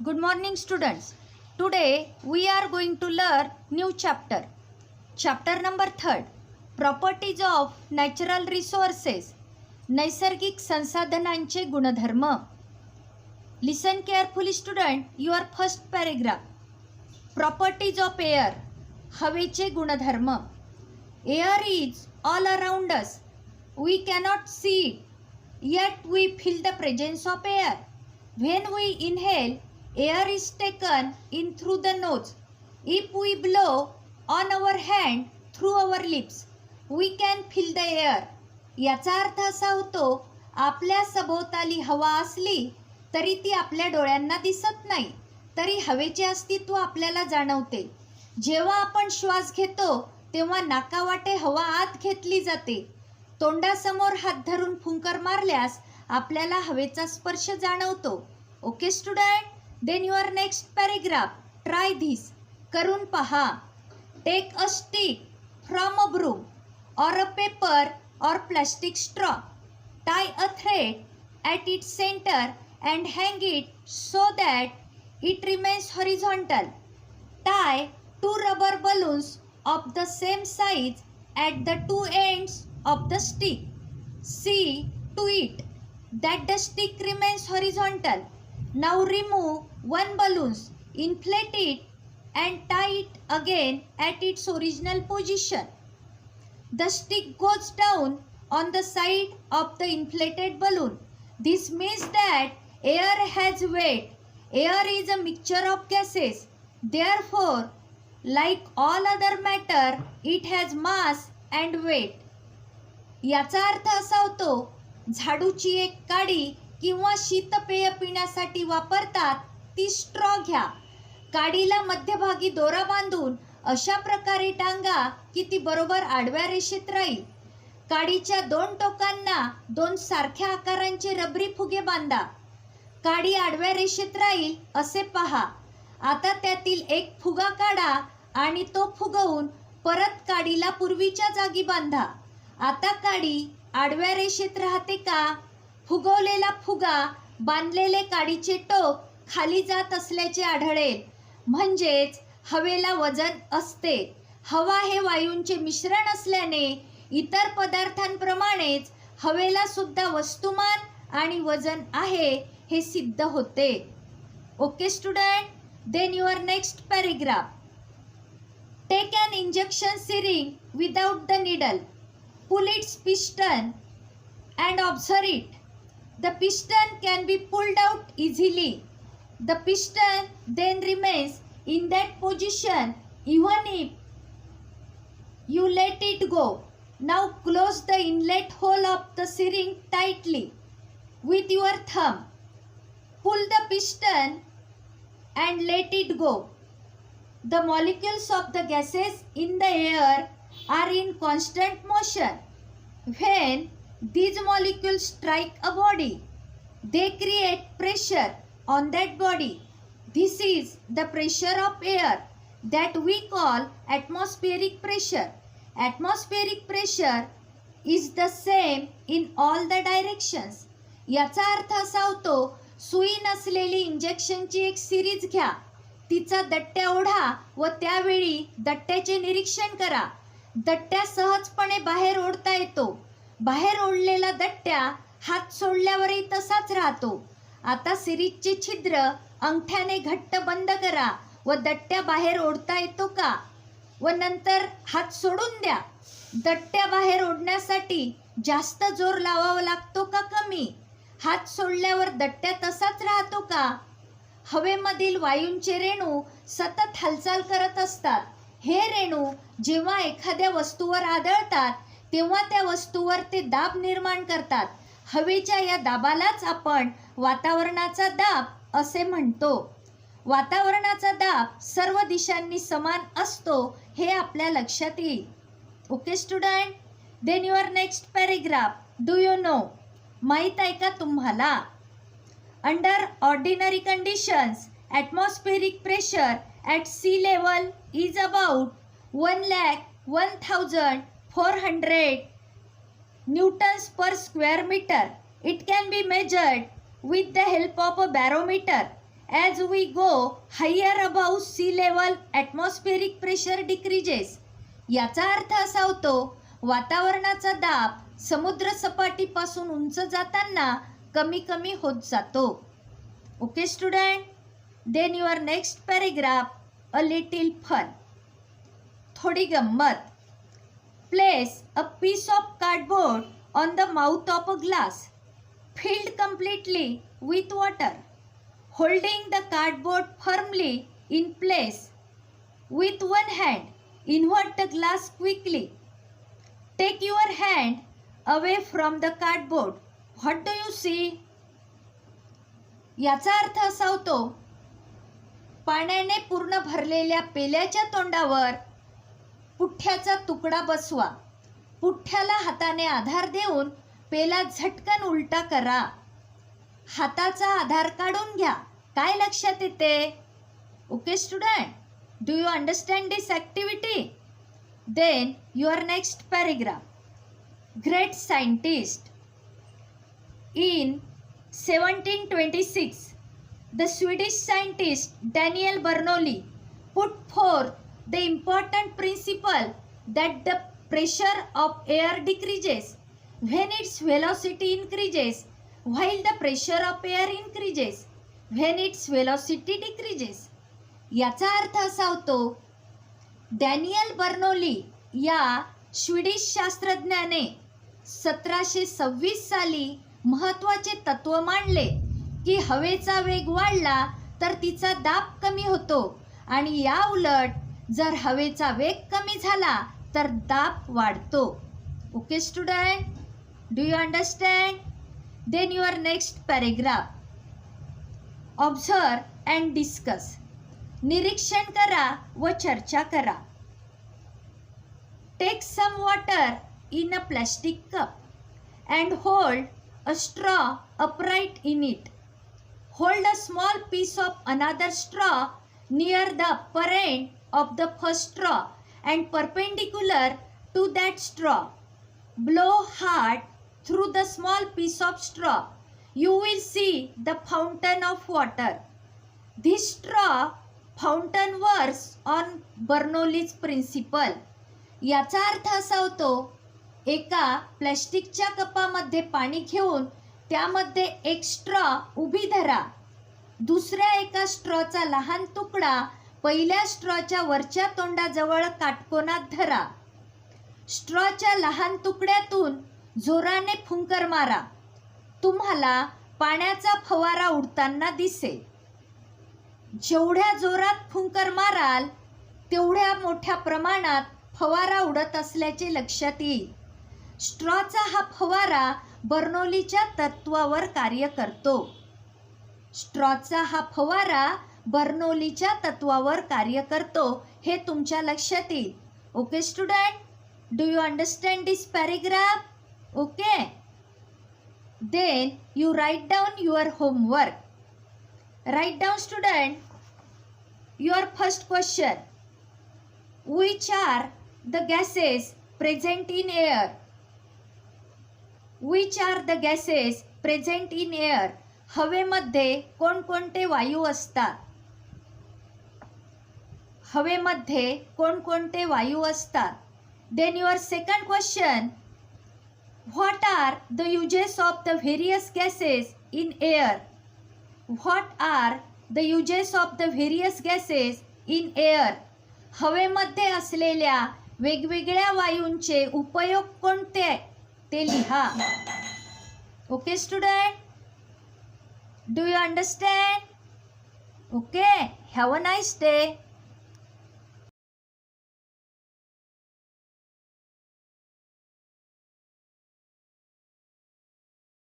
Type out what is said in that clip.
Good morning students. Today we are going to learn new chapter. Chapter number 3. Properties of natural resources. नैसर्गिक संसाधनांचे गुणधर्म. Listen carefully student, your first paragraph. Properties of air. हवेचे गुणधर्म. Air is all around us. We cannot see it, yet we feel the presence of air. When we inhale, air is taken in through the nose. If we blow on our hand through our lips, we can feel the air. याचा अर्थ असा होतो, आपल्या सभोवताली हवा असली तरी ती आपल्या डोळ्यांना दिसत नाही, तरी हवेचे अस्तित्व आपल्याला जाणवते. जेव्हा आपण श्वास घेतो तेव्हा नाकावाटे हवा आत घेतली जाते. तोंडासमोर हात धरून फुंकर मारल्यास आपल्याला हवेचा स्पर्श जाणवतो. Okay student, then your next paragraph. Try this. करून पहा. Take a stick from a broom or a paper or plastic straw. Tie a thread at its center and hang it so that it remains horizontal. Tie 2 rubber balloons of the same size at the 2 ends of the stick. See to it that the stick remains horizontal. Now remove one balloon, inflate it and tie it again at its original position. The stick goes down on the side of the inflated balloon. This means that air has weight. Air is a mixture of gases. Therefore, like all other matter, it has mass and weight. याचा अर्थ असा होतो, झाडूची एक काडी किंवा शीतपेय पिण्यासाठी वापरतात ती स्ट्रॉ घ्या. काडीला मध्यभागी दोरा बांधून अशा प्रकारे टांगा की ती बरोबर आडव्या रेषेत राहील. काडीच्या 2 टोकांना 2 सारख्या आकारांचे रबरी फुगे बांधा. काडी आडव्या रेषेत राहील असे पहा. आता त्यातील एक फुगा काढा आणि तो फुगवून परत काडीला पूर्वीच्या जागी बांधा. आता काडी आडव्या रेषेत राहते का? फुगवलेला फुगा बांधलेले काडीचे टोक खाली जात असल्याचे आढळेल. म्हणजेच हवेला वजन असते. हवा हे वायूंचे मिश्रण असल्याने इतर पदार्थांप्रमाणेच हवेला सुद्धा वस्तुमान आणि वजन आहे हे सिद्ध होते. Okay student, then your next paragraph. Take an injection syringe without the needle. Pull its piston and observe it. The piston can be pulled out easily. The piston then remains in that position even if you let it go. Now close the inlet hole of the syringe tightly with your thumb. Pull the piston and let it go. The molecules of the gases in the air are in constant motion. When these molecules strike a body, they create pressure on that body. This is the pressure of air that we call atmospheric pressure. Atmospheric pressure is the same in all the directions. याचा अर्थ असा होतो, सुई नसलेली इंजेक्शनची एक series घ्या, तिचा दट्ट्या ओढा व त्यावेळी दट्ट्याचे निरीक्षण करा. दट्ट्या सहजपणे बाहेर ओढता येतो. बाहेर ओढलेला दट्ट्या हात सोडल्यावरही तसाच राहतो. आता सिरीजचे छिद्र अंगठ्याने घट्ट बंद करा व दट्ट्या बाहेर ओढता येतो का? व नंतर हात सोडून द्या. दट्ट्या बाहेर ओढण्यासाठी जास्त जोर लावावा लागतो का कमी? हात सोडल्यावर दट्ट्या तसाच राहतो का? हवेमधील वायूंचे रेणू सतत हालचाल करत असतात. हे रेणू जेव्हा एखाद्या वस्तूवर आदळतात तेव्हा त्या वस्तूवर ते दाब निर्माण करतात. हवेच्या या दाबालाच आपण वातावरणाचा दाब असे म्हणतो. वातावरणाचा दाब सर्व दिशांनी समान असतो हे आपल्या लक्षात येईल. Okay student, then your next paragraph. Do you know. माहीत आहे का तुम्हाला? Under ordinary conditions atmospheric pressure at sea level is about 1,01,400 newtons per square meter. It can be measured with the help of a barometer As we go higher above sea level, atmospheric pressure decreases. याचा अर्थ असा होतो, वातावरणाचा दाब समुद्र सपाटीपासून उंच जाताना कमी कमी होत जातो. Okay student. Then your next paragraph, a little fun. थोडी गंमत. Place a piece of cardboard on the mouth of a glass filled completely with water. Holding the cardboard firmly in place with one hand, invert the glass quickly. Take your hand away from the cardboard. What do you see? याचा अर्थ असा होतो, पाण्याने पूर्ण भरलेल्या पेल्याच्या तोंडावर पुठ्ठ्याचा तुकडा बसवा. पुठ्ठ्याला हाताने आधार देऊन पेला झटकन उलटा करा. हाताचा आधार काढून घ्या. काय लक्षात येते? Okay student, do you understand this activity? Then your next paragraph. Great scientist. In 1726 the Swedish scientist Daniel Bernoulli put forth the important principle that the pressure of air decreases when its velocity increases, while the pressure of air increases when its velocity decreases. याचा अर्थ असा होतो, Daniel Bernoulli या Swedish शास्त्रज्ञाने 1726 साली महत्त्वाचे तत्व मांडले की हवेचा वेग वाढला तर तिचा दाब कमी होतो आणि या उलट जर हवेचा वेग कमी झाला तर दाब वाढतो. Okay student, do you understand? Then your next paragraph. Observe and discuss. निरीक्षण करा व चर्चा करा. Take some water in a plastic cup and hold a straw upright in it. Hold a small piece of another straw near the upper end of the first straw and perpendicular to that straw. Blow hard through the small piece of straw. You will see the fountain of water. This straw fountain works on Bernoulli's principle. याचा अर्थ असा होतो, एका प्लॅस्टिकच्या कपामध्ये पाणी घेऊन त्यामध्ये एक स्ट्रॉ उभी धरा. दुसऱ्या एका स्ट्रॉचा लहान तुकडा पहिल्या स्ट्रॉच्या वरच्या तोंडाजवळ काटकोनात धरा. स्ट्रॉच्या लहान तुकड्यातून जोराने फुंकर मारा. तुम्हाला पाण्याचा फवारा उडताना दिसेल. जेवढ्या जोरात फुंकर माराल तेवढ्या मोठ्या प्रमाणात फवारा उडत असल्याचे लक्षात येईल. स्ट्रॉचा हा फवारा बर्नोलीच्या तत्वावर कार्य करतो. स्ट्रॉचा हा फवारा बर्नोलीच्या तत्वावर कार्य करतो हे तुमच्या लक्षात येईल. Okay student, do you understand this paragraph? Okay. Then you write down your homework. Write down student your first question. Which are the gases present in air? Which are the gases present in air? हवेमध्ये कोणकोणते वायू असतात? हवेमध्ये कोणकोणते वायू असतात? Then your second question. What are the uses of the various gases in air? What are the uses of the various gases in air? हवेमध्ये असलेल्या वेगवेगळ्या वायूंचे उपयोग कोणते ते लिहा. Okay student, do you understand? Okay, have a nice day.